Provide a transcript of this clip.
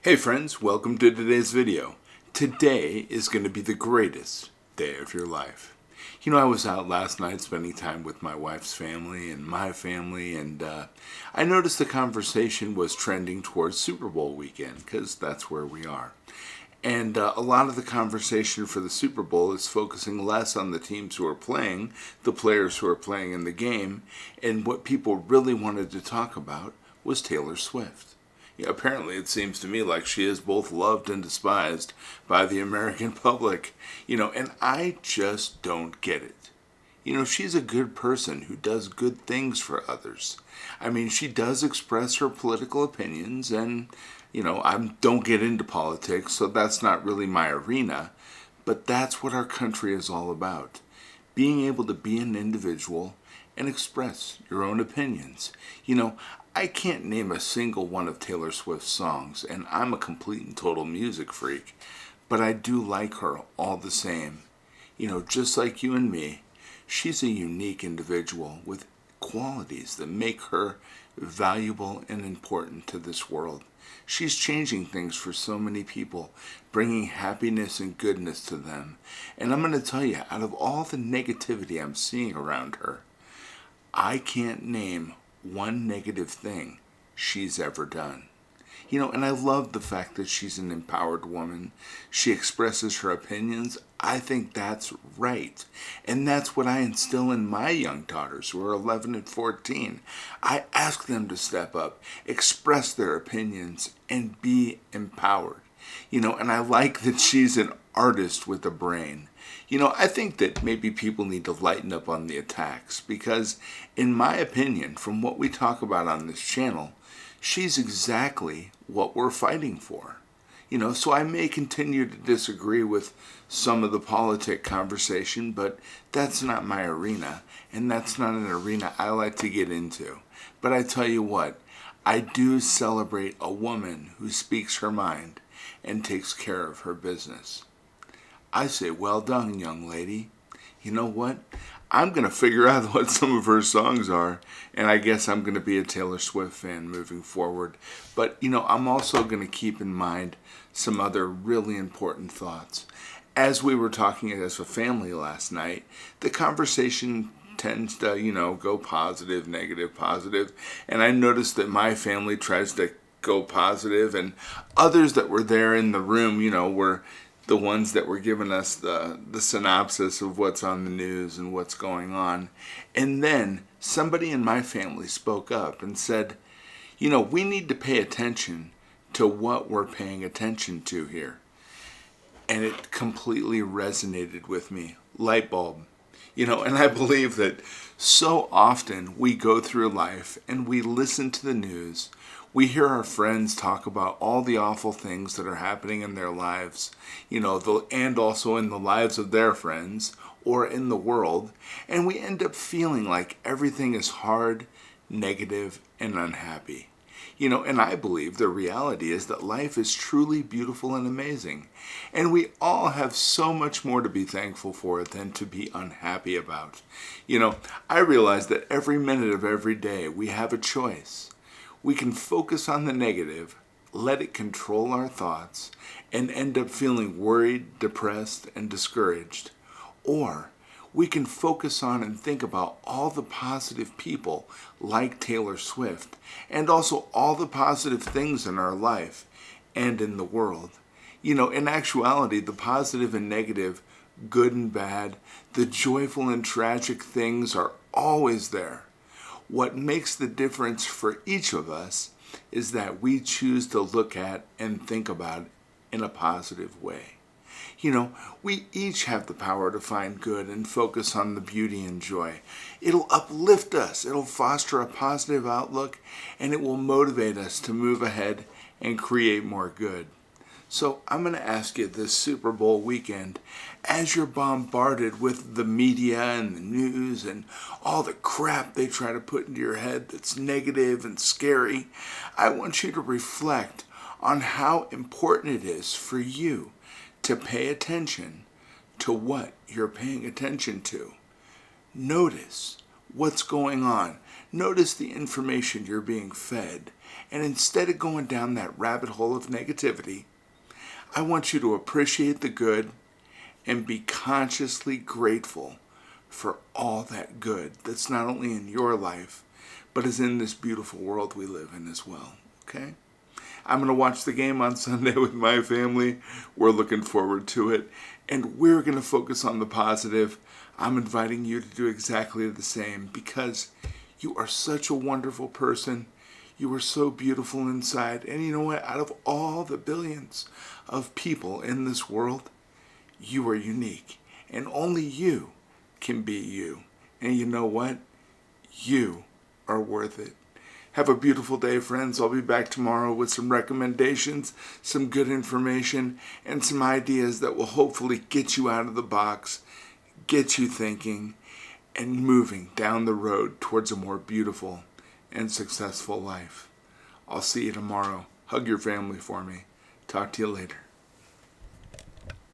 Hey friends, welcome to today's video. Today is going to be the greatest day of your life. You know, I was out last night spending time with my wife's family and my family, and I noticed the conversation was trending towards Super Bowl weekend, because that's where we are. And a lot of the conversation for the Super Bowl is focusing less on the teams who are playing, the players who are playing in the game, and what people really wanted to talk about was Taylor Swift. Yeah, apparently it seems to me like she is both loved and despised by the American public, and I just don't get it. She's a good person who does good things for others. I mean, she does express her political opinions, and, I don't get into politics, so that's not really my arena, but that's what our country is all about. Being able to be an individual and express your own opinions. I can't name a single one of Taylor Swift's songs, and I'm a complete and total music freak, but I do like her all the same. Just like you and me, she's a unique individual with qualities that make her valuable and important to this world. She's changing things for so many people, bringing happiness and goodness to them. And I'm going to tell you, out of all the negativity I'm seeing around her, I can't name one negative thing she's ever done. And I love the fact that she's an empowered woman. She expresses her opinions. I think that's right. And that's what I instill in my young daughters who are 11 and 14. I ask them to step up, express their opinions, and be empowered. And I like that she's an artist with a brain. I think that maybe people need to lighten up on the attacks because, in my opinion, from what we talk about on this channel, she's exactly what we're fighting for. So I may continue to disagree with some of the politic conversation, but that's not my arena, and that's not an arena I like to get into. But I tell you what, I do celebrate a woman who speaks her mind and takes care of her business. I say, well done, young lady. You know what? I'm going to figure out what some of her songs are, and I guess I'm going to be a Taylor Swift fan moving forward. But, I'm also going to keep in mind some other really important thoughts. As we were talking as a family last night, the conversation tends to, go positive, negative, positive. And I noticed that my family tries to go positive, and others that were there in the room, were the ones that were giving us the synopsis of what's on the news and what's going on. And then somebody in my family spoke up and said, we need to pay attention to what we're paying attention to here. And it completely resonated with me. Light bulb. And I believe that so often we go through life and we listen to the news. We hear our friends talk about all the awful things that are happening in their lives, and also in the lives of their friends or in the world. And we end up feeling like everything is hard, negative, and unhappy. And I believe the reality is that life is truly beautiful and amazing. And we all have so much more to be thankful for than to be unhappy about. I realize that every minute of every day we have a choice. We can focus on the negative, let it control our thoughts, and end up feeling worried, depressed, and discouraged. Or we can focus on and think about all the positive people like Taylor Swift, and also all the positive things in our life and in the world. In actuality, the positive and negative, good and bad, the joyful and tragic things are always there. What makes the difference for each of us is that we choose to look at and think about it in a positive way. We each have the power to find good and focus on the beauty and joy. It'll uplift us, it'll foster a positive outlook, and it will motivate us to move ahead and create more good. So I'm going to ask you this Super Bowl weekend, as you're bombarded with the media and the news and all the crap they try to put into your head that's negative and scary, I want you to reflect on how important it is for you to pay attention to what you're paying attention to. Notice what's going on. Notice the information you're being fed. And instead of going down that rabbit hole of negativity, I want you to appreciate the good and be consciously grateful for all that good that's not only in your life, but is in this beautiful world we live in as well. Okay? I'm going to watch the game on Sunday with my family. We're looking forward to it. And we're going to focus on the positive. I'm inviting you to do exactly the same because you are such a wonderful person. You are so beautiful inside. And you know what? Out of all the billions of people in this world, you are unique. And only you can be you. And you know what? You are worth it. Have a beautiful day, friends. I'll be back tomorrow with some recommendations, some good information, and some ideas that will hopefully get you out of the box, get you thinking, and moving down the road towards a more beautiful and successful life. I'll see you tomorrow. Hug your family for me. Talk to you later.